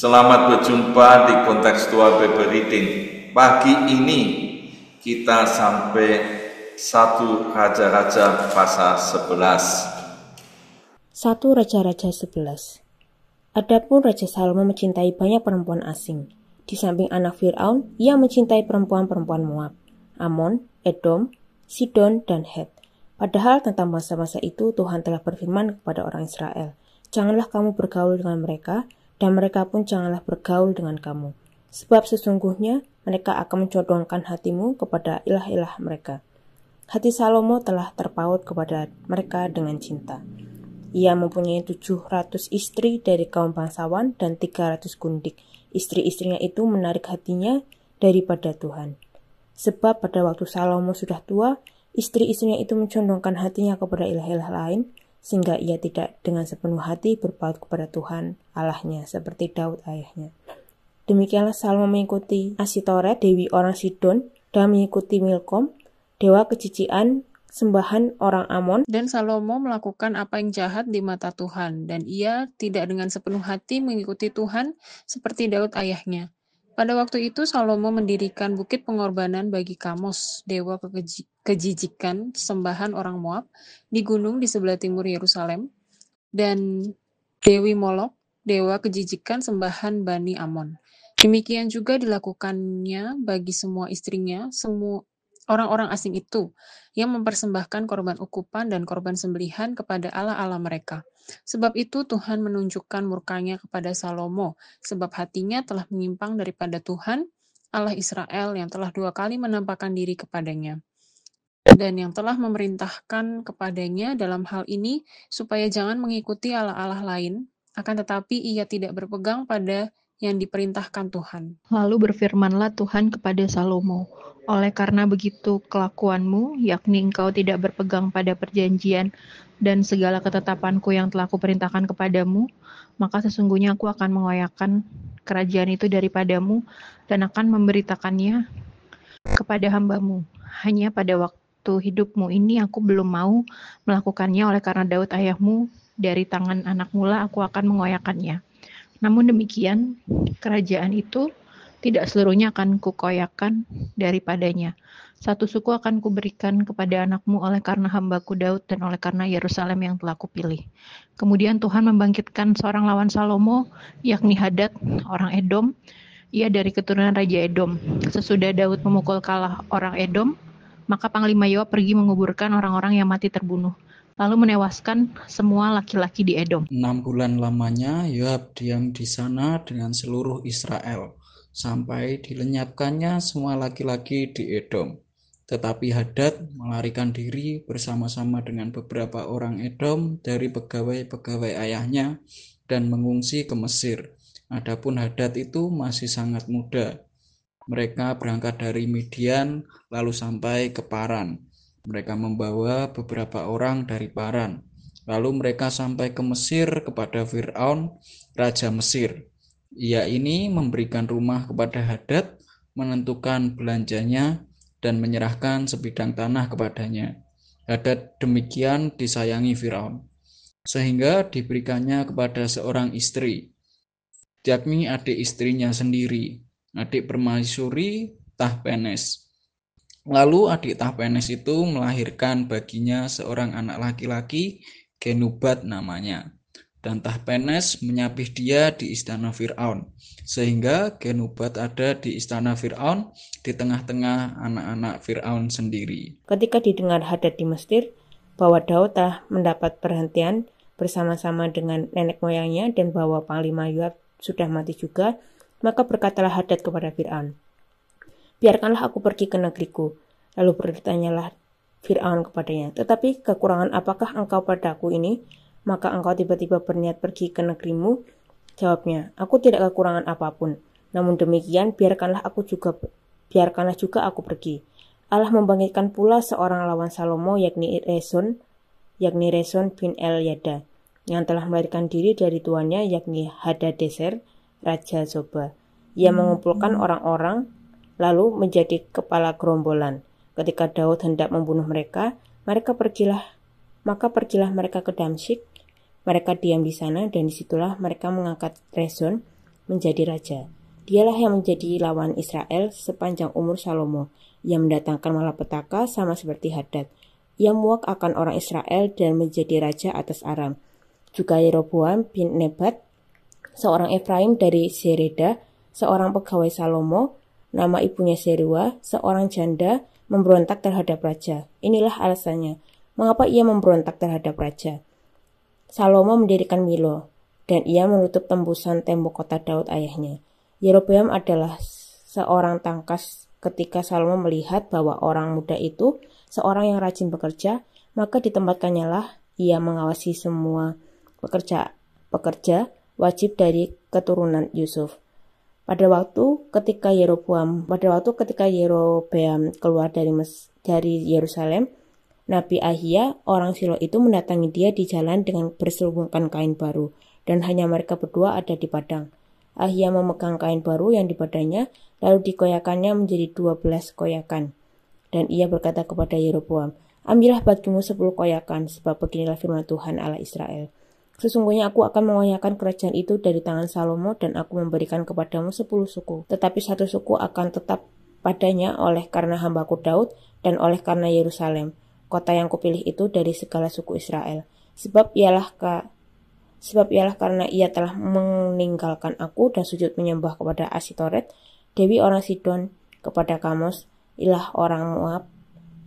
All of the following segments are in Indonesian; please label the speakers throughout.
Speaker 1: Selamat berjumpa di Kontekstual Bible Reading. Pagi ini kita sampai 1 Raja-Raja pasal 11.
Speaker 2: 1 Raja-Raja 11. Adapun Raja Salomo mencintai banyak perempuan asing. Di samping anak Fir'aun, ia mencintai perempuan-perempuan Moab, Amon, Edom, Sidon, dan Het. Padahal tentang masa-masa itu Tuhan telah berfirman kepada orang Israel, "Janganlah kamu bergaul dengan mereka, dan mereka pun janganlah bergaul dengan kamu. Sebab sesungguhnya mereka akan mencondongkan hatimu kepada ilah-ilah mereka." Hati Salomo telah terpaut kepada mereka dengan cinta. Ia mempunyai 700 istri dari kaum bangsawan dan 300 gundik. Istri-istrinya itu menarik hatinya daripada Tuhan. Sebab pada waktu Salomo sudah tua, istri-istrinya itu mencondongkan hatinya kepada ilah-ilah lain, sehingga ia tidak dengan sepenuh hati berpaut kepada Tuhan Allahnya seperti Daud ayahnya. Demikianlah Salomo mengikuti Asitoret, dewi orang Sidon, dan mengikuti Milkom, dewa kejijikan sembahan orang Amon.
Speaker 3: Dan Salomo melakukan apa yang jahat di mata Tuhan, dan ia tidak dengan sepenuh hati mengikuti Tuhan seperti Daud ayahnya. Pada waktu itu Salomo mendirikan bukit pengorbanan bagi Kamos, dewa kejijikan sembahan orang Moab, di gunung di sebelah timur Yerusalem, dan Dewi Molok, dewa kejijikan sembahan Bani Amon. Demikian juga dilakukannya bagi semua istrinya, semua orang-orang asing itu, yang mempersembahkan korban ukupan dan korban sembelihan kepada Allah-Allah mereka. Sebab itu Tuhan menunjukkan murkanya kepada Salomo, sebab hatinya telah menyimpang daripada Tuhan, Allah Israel yang telah 2 kali menampakkan diri kepadanya, dan yang telah memerintahkan kepadanya dalam hal ini, supaya jangan mengikuti Allah-Allah lain, akan tetapi ia tidak berpegang pada yang diperintahkan Tuhan.
Speaker 4: Lalu berfirmanlah Tuhan kepada Salomo, "Oleh karena begitu kelakuanmu, yakni engkau tidak berpegang pada perjanjian dan segala ketetapanku yang telah kuperintahkan kepadamu, maka sesungguhnya aku akan mengoyakkan kerajaan itu daripadamu dan akan memberitakannya kepada hambamu. Hanya pada waktu hidupmu ini aku belum mau melakukannya, oleh karena Daud ayahmu dari tangan anak mula aku akan mengoyakkannya. Namun demikian, kerajaan itu tidak seluruhnya akan kukoyakkan daripadanya. 1 suku akan kuberikan kepada anakmu oleh karena hambaku Daud dan oleh karena Yerusalem yang telah kupilih." Kemudian Tuhan membangkitkan seorang lawan Salomo, yakni Hadad, orang Edom. Ia dari keturunan Raja Edom. Sesudah Daud memukul kalah orang Edom, maka Panglima Yoab pergi menguburkan orang-orang yang mati terbunuh, lalu menewaskan semua laki-laki di Edom.
Speaker 5: 6 bulan lamanya Yoab diam di sana dengan seluruh Israel, sampai dilenyapkannya semua laki-laki di Edom. Tetapi Hadad melarikan diri bersama-sama dengan beberapa orang Edom dari pegawai-pegawai ayahnya dan mengungsi ke Mesir. Adapun Hadad itu masih sangat muda. Mereka berangkat dari Midian lalu sampai ke Paran. Mereka membawa beberapa orang dari Paran. Lalu mereka sampai ke Mesir kepada Fir'aun, Raja Mesir. Ia ini memberikan rumah kepada Hadad, menentukan belanjanya, dan menyerahkan sebidang tanah kepadanya. Hadad demikian disayangi Fir'aun, sehingga diberikannya kepada seorang istri, yakni adik istrinya sendiri, adik permaisuri Tahpenes. Lalu adik Tahpenes itu melahirkan baginya seorang anak laki-laki, Genubat namanya. Dan Tahpenes menyapih dia di istana Fir'aun, sehingga Genubat ada di istana Fir'aun di tengah-tengah anak-anak Fir'aun sendiri.
Speaker 2: Ketika didengar Hadad di Mesir bahwa Daud telah mendapat perhentian bersama-sama dengan nenek moyangnya dan bahwa Panglima Yoab sudah mati juga, maka berkatalah Hadad kepada Fir'aun, "Biarkanlah aku pergi ke negeriku." Lalu bertanyalah Fir'aun kepadanya, "Tetapi kekurangan apakah engkau padaku ini? Maka engkau tiba-tiba berniat pergi ke negerimu?" Jawabnya, "Aku tidak kekurangan apapun. Namun demikian, biarkanlah juga aku pergi." Allah membangkitkan pula seorang lawan Salomo, yakni Rezon bin Elyada, yang telah melarikan diri dari tuannya, yakni Hadadezer, Raja Zoba. Ia mengumpulkan orang-orang lalu menjadi kepala gerombolan. Ketika Daud hendak membunuh mereka, maka pergilah mereka ke Damsyik. Mereka diam di sana, dan disitulah mereka mengangkat Rezon, menjadi raja. Dialah yang menjadi lawan Israel sepanjang umur Salomo. Ia mendatangkan malapetaka sama seperti Hadad. Ia muak akan orang Israel dan menjadi raja atas Aram. Juga Yeroboam bin Nebat, seorang Efraim dari Sereda, seorang pegawai Salomo, nama ibunya Serua, seorang janda, memberontak terhadap raja. Inilah alasannya, mengapa ia memberontak terhadap raja. Salomo mendirikan Milo, dan ia menutup tembusan tembok kota Daud ayahnya. Yeroboam adalah seorang tangkas. Ketika Salomo melihat bahwa orang muda itu seorang yang rajin bekerja, maka ditempatkannya lah ia mengawasi semua pekerja wajib dari keturunan Yusuf. Pada waktu ketika Yeroboam keluar dari Yerusalem, Nabi Ahia, orang Silo itu mendatangi dia di jalan dengan berselubungkan kain baru, dan hanya mereka berdua ada di padang. Ahia memegang kain baru yang di badannya, lalu dikoyakannya menjadi 12 koyakan. Dan ia berkata kepada Yeroboam, "Ambillah bagimu 10 koyakan, sebab beginilah firman Tuhan Allah Israel. Sesungguhnya aku akan mengoyakkan kerajaan itu dari tangan Salomo, dan aku memberikan kepadamu 10 suku. Tetapi 1 suku akan tetap padanya oleh karena hambaku Daud, dan oleh karena Yerusalem, kota yang kupilih itu dari segala suku Israel. Sebab ialah karena ia telah meninggalkan aku dan sujud menyembah kepada Asitoret, dewi orang Sidon, kepada Kamos, ilah orang Moab,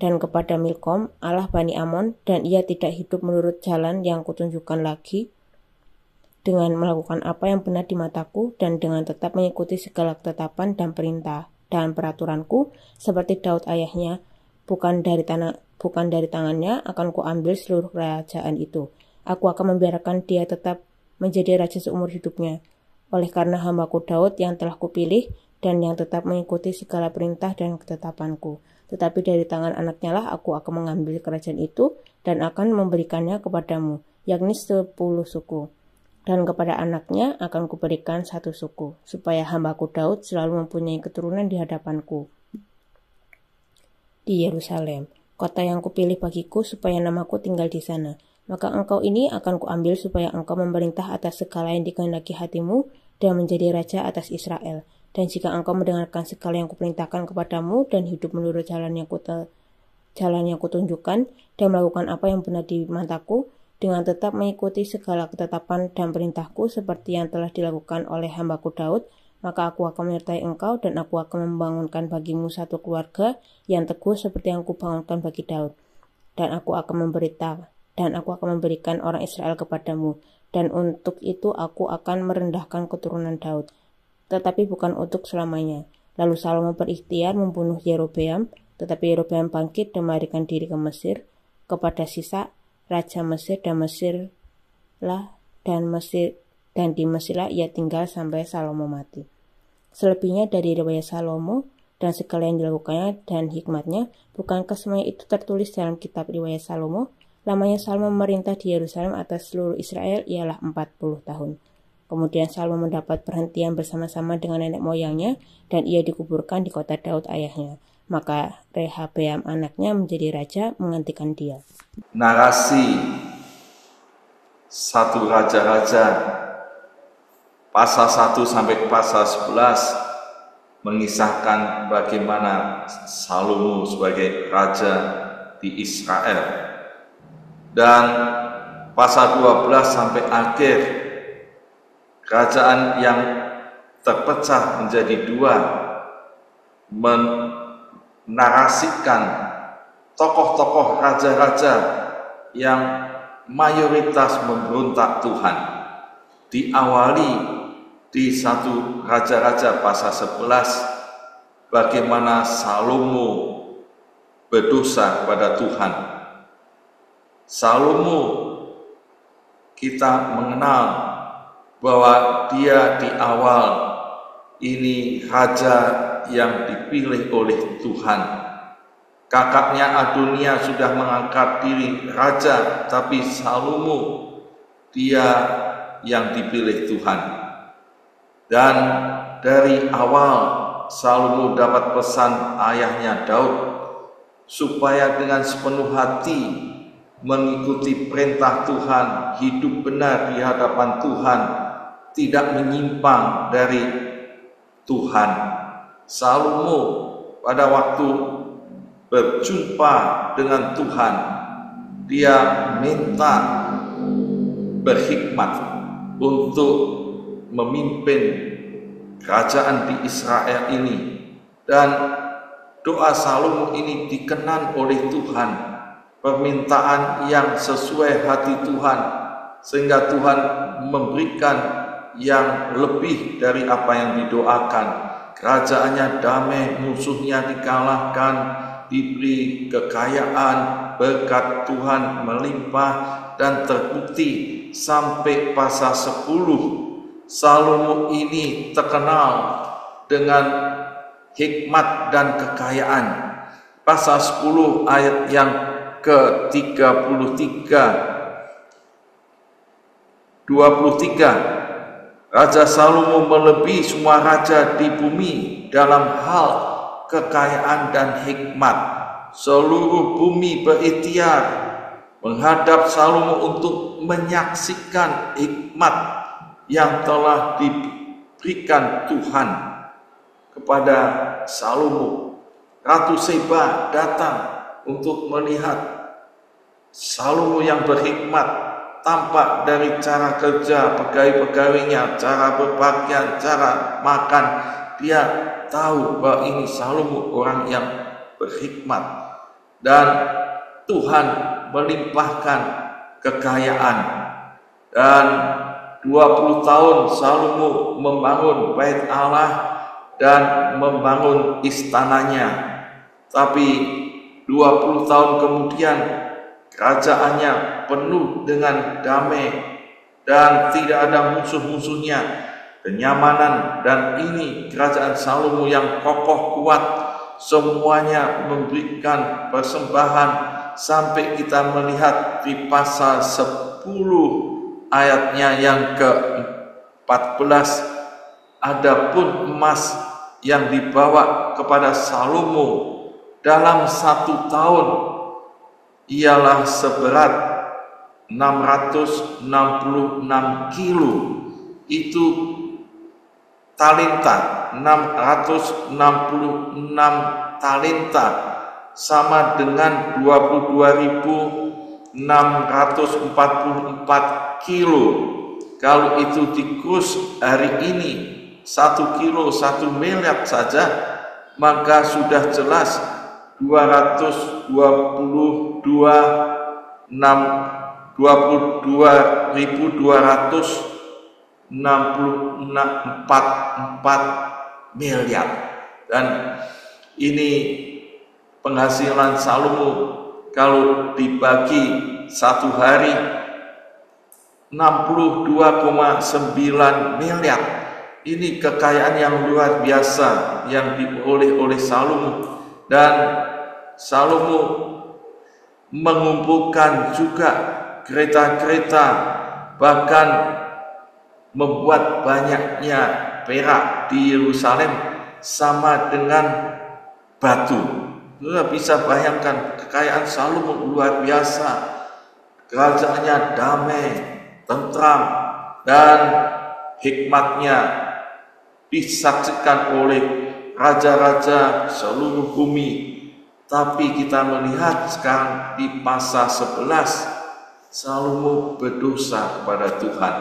Speaker 2: dan kepada Milkom, Allah Bani Amon, dan ia tidak hidup menurut jalan yang kutunjukkan lagi, dengan melakukan apa yang benar di mataku, dan dengan tetap mengikuti segala ketetapan dan perintah dan peraturanku, seperti Daud ayahnya, bukan dari tangannya akan kuambil seluruh kerajaan itu. Aku akan membiarkan dia tetap menjadi raja seumur hidupnya, oleh karena hambaku Daud yang telah kupilih dan yang tetap mengikuti segala perintah dan ketetapanku. Tetapi dari tangan anaknya lah aku akan mengambil kerajaan itu dan akan memberikannya kepadamu, yakni 10 suku. Dan kepada anaknya akan kuberikan 1 suku, supaya hambaku Daud selalu mempunyai keturunan di hadapanku di Yerusalem, kota yang kupilih bagiku, supaya namaku tinggal di sana. Maka engkau ini akan kuambil supaya engkau memerintah atas segala yang dikehendaki hatimu dan menjadi raja atas Israel. Dan jika engkau mendengarkan segala yang kuperintahkan kepadamu dan hidup menurut jalan yang kutunjukkan dan melakukan apa yang benar di mataku, dengan tetap mengikuti segala ketetapan dan perintahku seperti yang telah dilakukan oleh hambaku Daud, maka aku akan menyertai engkau dan aku akan membangunkan bagimu 1 keluarga yang teguh seperti yang kubangunkan bagi Daud. Dan aku akan memberikan orang Israel kepadamu, dan untuk itu aku akan merendahkan keturunan Daud, tetapi bukan untuk selamanya. Lalu Salomo berikhtiar membunuh Yerobeam, tetapi Yerobeam bangkit dan melarikan diri ke Mesir, kepada Sisa, raja Mesir, dan di Mesirlah ia tinggal sampai Salomo mati. Selebihnya dari riwayat Salomo dan segala yang dilakukannya dan hikmatnya, bukankah semuanya itu tertulis dalam kitab riwayat Salomo? Lamanya Salomo memerintah di Yerusalem atas seluruh Israel ialah 40 tahun. Kemudian Salomo mendapat perhentian bersama-sama dengan nenek moyangnya, dan ia dikuburkan di kota Daud ayahnya. Maka Rehabeam anaknya menjadi raja menggantikan dia.
Speaker 1: Narasi 1 Raja-Raja pasal 1 sampai pasal 11 mengisahkan bagaimana Salomo sebagai raja di Israel. Dan pasal 12 sampai akhir, kerajaan yang terpecah menjadi 2 menarasikan tokoh-tokoh raja-raja yang mayoritas memberontak Tuhan. Diawali di 1 Raja-Raja pasal 11 bagaimana Salomo berdosa kepada Tuhan. Salomo kita mengenal bahwa dia di awal ini raja yang dipilih oleh Tuhan. Kakaknya Adonia sudah mengangkat diri raja, tapi Salomo dia yang dipilih Tuhan. Dan dari awal Salomo dapat pesan ayahnya Daud supaya dengan sepenuh hati mengikuti perintah Tuhan, hidup benar di hadapan Tuhan, tidak menyimpang dari Tuhan. Salomo pada waktu berjumpa dengan Tuhan, dia minta berhikmat untuk memimpin kerajaan di Israel ini, dan doa Salomo ini dikenal oleh Tuhan, permintaan yang sesuai hati Tuhan, sehingga Tuhan memberikan yang lebih dari apa yang didoakan. Kerajaannya damai, musuhnya dikalahkan, diberi kekayaan, berkat Tuhan melimpah, dan terbukti sampai pasal 10 Salomo ini terkenal dengan hikmat dan kekayaan. Pasal 10 ayat yang ke-23 23, Raja Salomo melebihi semua raja di bumi dalam hal kekayaan dan hikmat. Seluruh bumi berikhtiar menghadap Salomo untuk menyaksikan hikmat yang telah diberikan Tuhan kepada Salomo. Ratu Seba datang untuk melihat Salomo yang berhikmat, tampak dari cara kerja pegawai-pegawainya, cara berpakaian, cara makan. Dia tahu bahwa ini Salomo orang yang berhikmat, dan Tuhan melimpahkan kekayaan. Dan 20 tahun Salomo membangun bait Allah dan membangun istananya. Tapi 20 tahun kemudian kerajaannya penuh dengan damai dan tidak ada musuh-musuhnya, kenyamanan. Dan ini kerajaan Salomo yang kokoh kuat, semuanya memberikan persembahan, sampai kita melihat di pasal 10 ayatnya yang ke-14, adapun emas yang dibawa kepada Salomo dalam 1 tahun ialah seberat 666 kilo. Itu talenta, 666 talenta sama dengan 22.644 kilo. Kalau itu dikurs hari ini, 1 kilo 1 miliar saja, maka sudah jelas 22.264 miliar. Dan ini penghasilan Salomo kalau dibagi 1 hari 62,9 miliar. Ini kekayaan yang luar biasa yang diperoleh oleh Salomo. Dan Salomo mengumpulkan juga kereta-kereta, bahkan membuat banyaknya perak di Yerusalem sama dengan batu. Kita bisa bayangkan kekayaan Salomo luar biasa. Kerajaannya damai, tentram, dan hikmatnya disaksikan oleh raja-raja seluruh bumi. Tapi kita melihat sekarang di pasal 11, Salomo berdosa kepada Tuhan.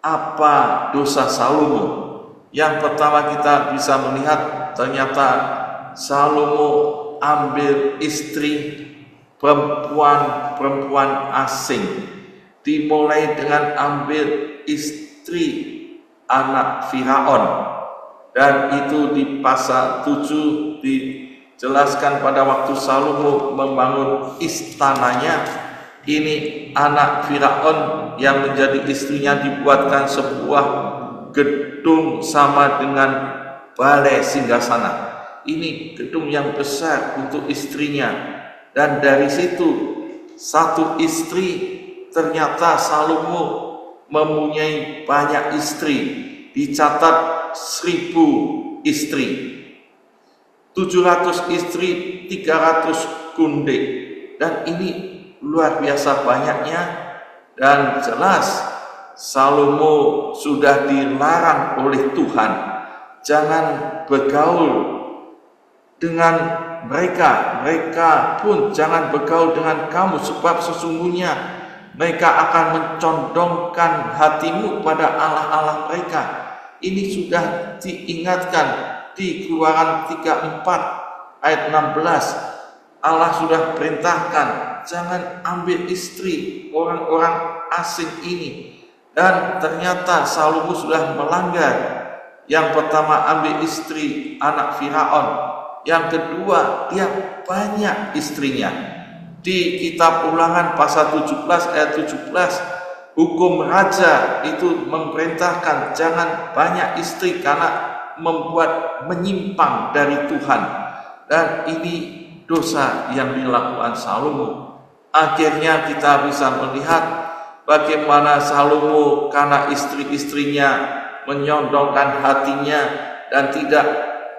Speaker 1: Apa dosa Salomo? Yang pertama kita bisa melihat ternyata Salomo ambil istri perempuan asing. Dimulai dengan ambil istri anak Firaun, dan itu di pasal 7 dijelaskan pada waktu Salomo membangun istananya. Ini anak Firaun yang menjadi istrinya dibuatkan sebuah gedung sama dengan balai singgasana. Ini gedung yang besar untuk istrinya, dan dari situ satu istri. Ternyata Salomo mempunyai banyak istri, dicatat 1000 istri, 700 istri, 300 kunde, dan ini luar biasa banyaknya. Dan jelas Salomo sudah dilarang oleh Tuhan, jangan bergaul dengan mereka pun jangan bergaul dengan kamu, sebab sesungguhnya mereka akan mencondongkan hatimu pada allah-allah mereka. Ini sudah diingatkan di Keluaran 34 ayat 16. Allah sudah perintahkan jangan ambil istri orang-orang asing ini, dan ternyata Salomo sudah melanggar. Yang pertama, ambil istri anak Firaun. Yang kedua, dia banyak istrinya. Di kitab Ulangan pasal 17 ayat 17, hukum raja itu memerintahkan jangan banyak istri karena membuat menyimpang dari Tuhan. Dan ini dosa yang dilakukan Salomo. Akhirnya kita bisa melihat bagaimana Salomo karena istri-istrinya menyondongkan hatinya dan tidak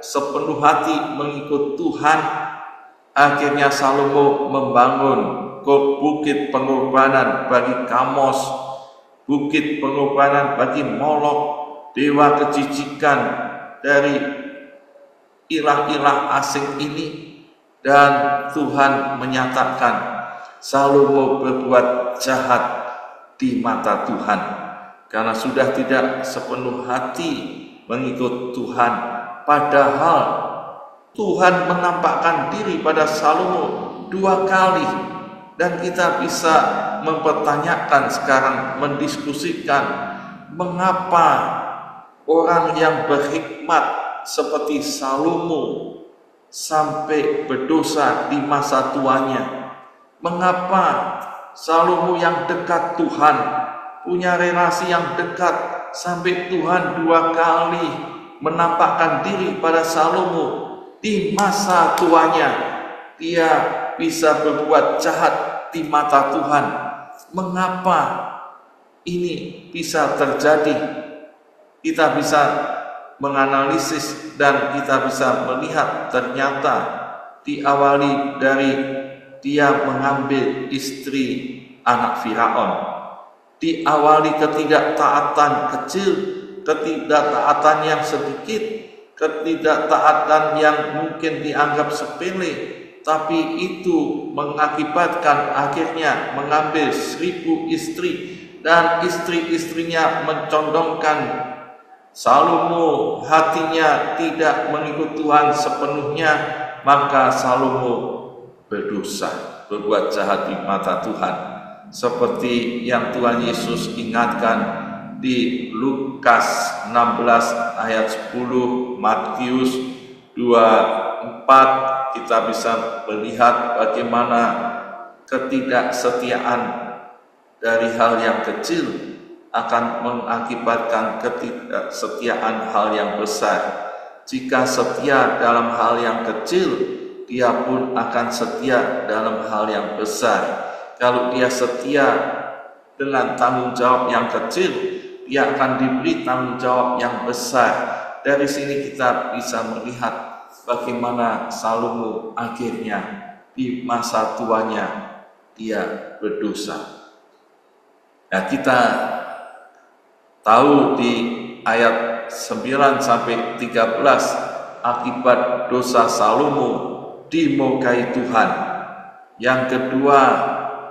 Speaker 1: sepenuh hati mengikut Tuhan. Akhirnya Salomo membangun bukit pengorbanan bagi Kamos, bukit pengorbanan bagi Molok, dewa kejijikan dari ilah-ilah asing ini. Dan Tuhan menyatakan Salomo berbuat jahat di mata Tuhan karena sudah tidak sepenuh hati mengikut Tuhan. Padahal Tuhan menampakkan diri pada Salomo 2 kali, dan kita bisa mempertanyakan sekarang, mendiskusikan mengapa orang yang berhikmat seperti Salomo sampai berdosa di masa tuanya. Mengapa Salomo yang dekat Tuhan, punya relasi yang dekat, sampai Tuhan 2 kali menampakkan diri pada Salomo di masa tuanya, dia bisa berbuat jahat di mata Tuhan. Mengapa ini bisa terjadi? Kita bisa menganalisis dan kita bisa melihat ternyata diawali dari dia mengambil istri anak Firaun, diawali ketidaktaatan kecil, ketidaktaatan yang sedikit, ketidaktaatan yang mungkin dianggap sepele, tapi itu mengakibatkan akhirnya mengambil 1000 istri dan istri-istrinya mencondongkan Salomo. Hatinya tidak mengikut Tuhan sepenuhnya, maka Salomo berdosa, berbuat jahat di mata Tuhan, seperti yang Tuhan Yesus ingatkan di Lukas 16 ayat 10, Matius 24. Kita bisa melihat bagaimana ketidaksetiaan dari hal yang kecil akan mengakibatkan ketidaksetiaan hal yang besar. Jika setia dalam hal yang kecil, dia pun akan setia dalam hal yang besar. Kalau dia setia dengan tanggung jawab yang kecil, dia akan diberi tanggung jawab yang besar. Dari sini kita bisa melihat bagaimana Salomo akhirnya di masa tuanya dia berdosa. Nah, kita tahu di ayat 9 sampai 13 akibat dosa Salomo dimurkai Tuhan. Yang kedua,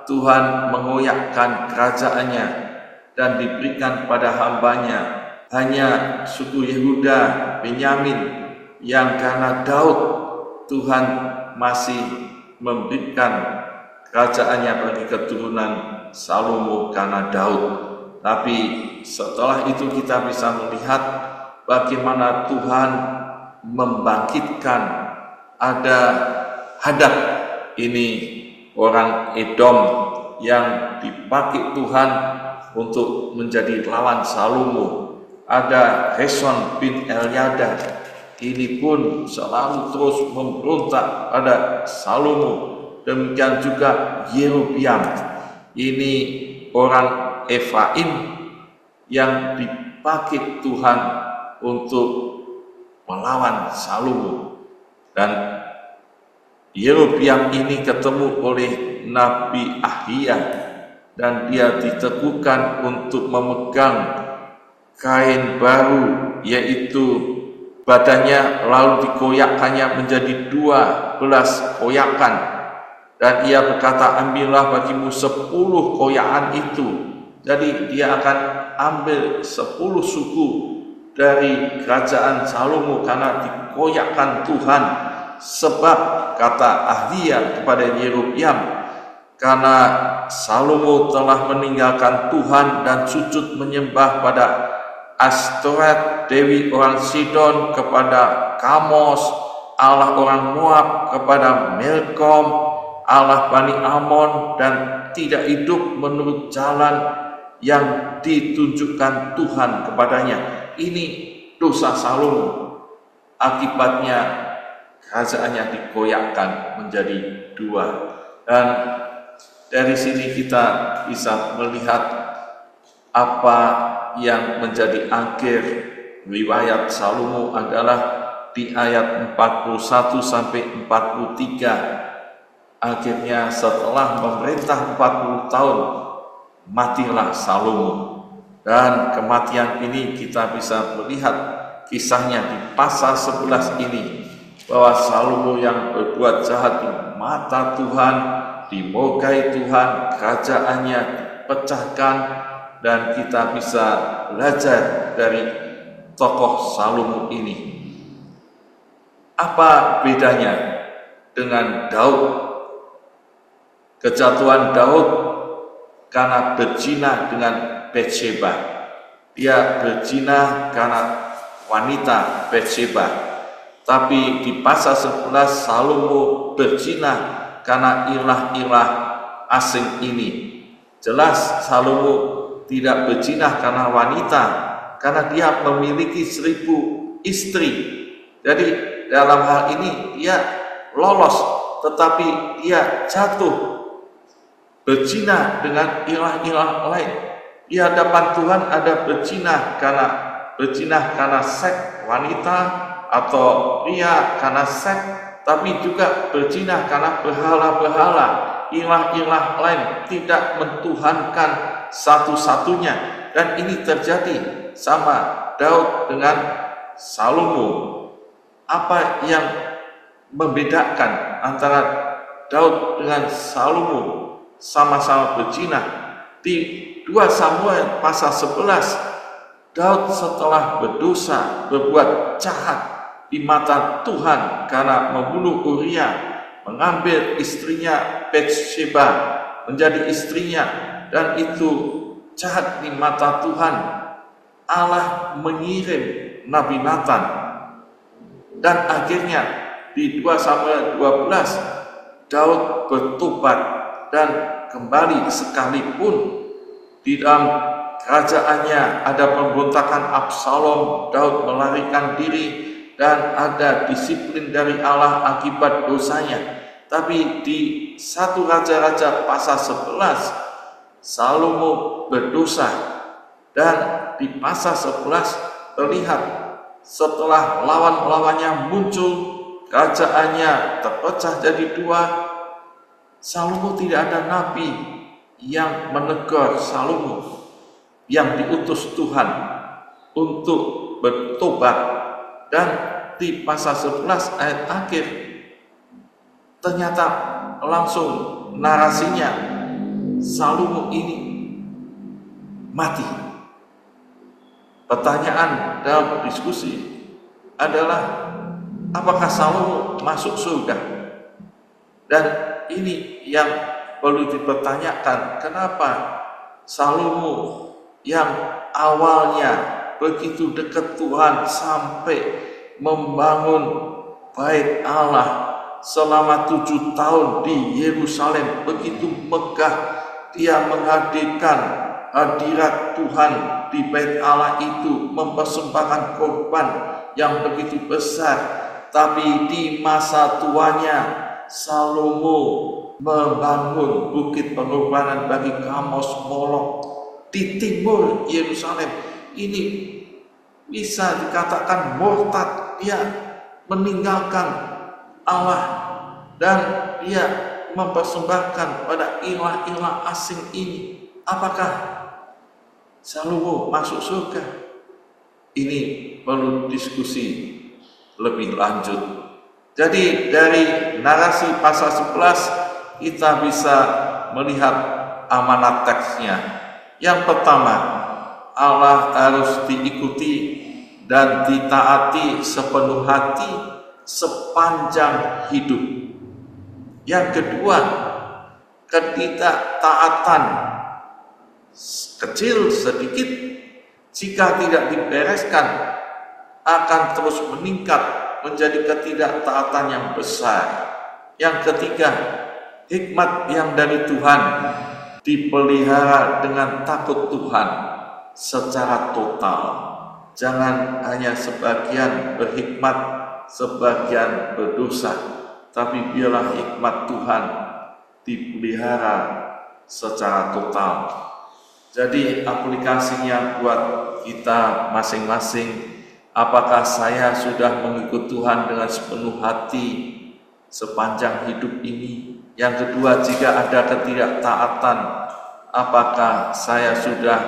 Speaker 1: Tuhan mengoyakkan kerajaannya dan diberikan pada hambanya. Hanya suku Yehuda, Benyamin, yang karena Daud Tuhan masih memberikan kerajaannya bagi keturunan Salomo karena Daud. Tapi setelah itu kita bisa melihat bagaimana Tuhan membangkitkan ada Hadad, ini orang Edom yang dipakai Tuhan untuk menjadi lawan Salomo. Ada Rezon bin Eliada, ini pun selalu terus memberontak pada Salomo. Demikian juga Yerobiam, ini orang Efraim yang dipakai Tuhan untuk melawan Salomo. Dan Yerobiam ini ketemu oleh Nabi Ahia dan dia diteguhkan untuk memegang kain baru, yaitu badannya lalu dikoyakkannya menjadi 12 koyakan. Dan ia berkata, ambillah bagimu 10 koyakan itu. Jadi dia akan ambil 10 suku dari kerajaan Salomo karena dikoyakkan Tuhan. Sebab kata Ahlia kepada Yerobeam, karena Salomo telah meninggalkan Tuhan dan sujud menyembah pada Astoret, dewi orang Sidon, kepada Kamos, Allah orang Moab, kepada Milkom, Allah Bani Amon, dan tidak hidup menurut jalan yang ditunjukkan Tuhan kepadanya. Ini dosa Salomo. Akibatnya kerajaannya dikoyakkan menjadi 2. Dan dari sini kita bisa melihat apa yang menjadi akhir riwayat Salomo adalah di ayat 41 sampai 43. Akhirnya setelah memerintah 40 tahun, matilah Salomo. Dan kematian ini kita bisa melihat kisahnya di pasal 11 ini, bahwa Salomo yang berbuat jahat di mata Tuhan, dimurkai Tuhan, kerajaannya dipecahkan, dan kita bisa belajar dari tokoh Salomo ini. Apa bedanya dengan Daud? Kejatuhan Daud karena berzina dengan Batsheba. Dia berzina karena wanita Batsheba. Tapi di pasal 11 Salomo berzina karena ilah-ilah asing ini. Jelas Salomo tidak berzina karena wanita, karena dia memiliki 1000 istri. Jadi dalam hal ini dia lolos, tetapi dia jatuh berzina dengan ilah-ilah lain. Di hadapan Tuhan ada berzina karena seks wanita, atau pria karena seks, tapi juga berzina karena berhala-berhala, ilah-ilah lain, tidak mentuhankan satu-satunya. Dan ini terjadi sama Daud dengan Salomo. Apa yang membedakan antara Daud dengan Salomo? Sama-sama berzina. Di 2 Samuel pasal 11, Daud setelah berdosa, berbuat jahat di mata Tuhan karena membunuh Uria, mengambil istrinya Batsheba menjadi istrinya, dan itu jahat di mata Tuhan. Allah mengirim Nabi Nathan, dan akhirnya di 2 Samuel 12 Daud bertobat dan kembali. Sekalipun di dalam kerajaannya ada pemberontakan Absalom, Daud melarikan diri, dan ada disiplin dari Allah akibat dosanya. Tapi di 1 Raja-Raja pasal 11 Salomo berdosa, dan di pasal 11 terlihat setelah lawan-lawannya muncul, kerajaannya terpecah jadi 2. Salomo tidak ada nabi yang menegur Salomo, yang diutus Tuhan untuk bertobat. Dan di pasal 11 ayat akhir ternyata langsung narasinya Salomo ini mati. Pertanyaan dalam diskusi adalah, apakah Salomo masuk surga? Dan ini yang perlu dipertanyakan, kenapa Salomo yang awalnya begitu dekat Tuhan sampai membangun bait Allah selama 7 tahun di Yerusalem, begitu megah dia menghadirkan hadirat Tuhan di bait Allah itu, mempersembahkan korban yang begitu besar, tapi di masa tuanya Salomo membangun bukit pengorbanan bagi Kamos Molok di timur Yerusalem. Ini bisa dikatakan murtad, dia meninggalkan Allah dan dia mempersembahkan pada ilah-ilah asing ini. Apakah Salomo masuk surga? Ini perlu diskusi lebih lanjut. Jadi dari narasi pasal 11 kita bisa melihat amanat teksnya. Yang pertama, Allah harus diikuti dan ditaati sepenuh hati sepanjang hidup. Yang kedua, ketidaktaatan kecil sedikit jika tidak dibereskan akan terus meningkat menjadi ketidaktaatan yang besar. Yang ketiga, hikmat yang dari Tuhan dipelihara dengan takut Tuhan secara total. Jangan hanya sebagian berhikmat, sebagian berdosa, tapi biarlah hikmat Tuhan dipelihara secara total. Jadi aplikasinya buat kita masing-masing, apakah saya sudah mengikut Tuhan dengan sepenuh hati sepanjang hidup ini? Yang kedua, jika ada ketidaktaatan, apakah saya sudah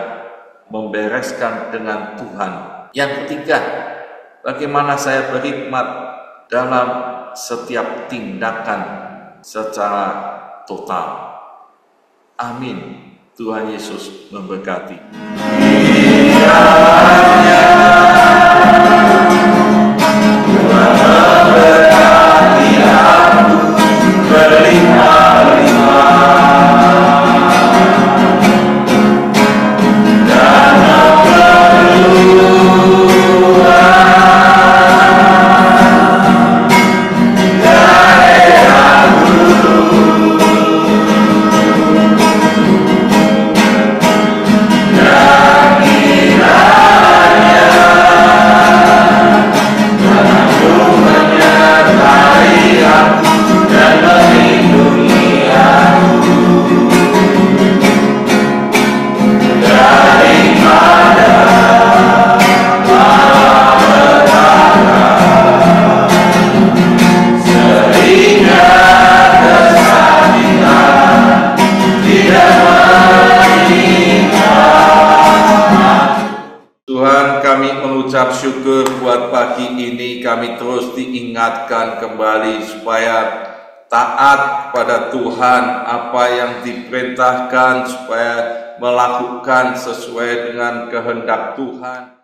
Speaker 1: membereskan dengan Tuhan? Yang ketiga, bagaimana saya berhikmat dalam setiap tindakan secara total? Amin. Tuhan Yesus memberkati. Mengucap syukur buat pagi ini kami terus diingatkan kembali supaya taat pada Tuhan, apa yang diperintahkan supaya melakukan sesuai dengan kehendak Tuhan.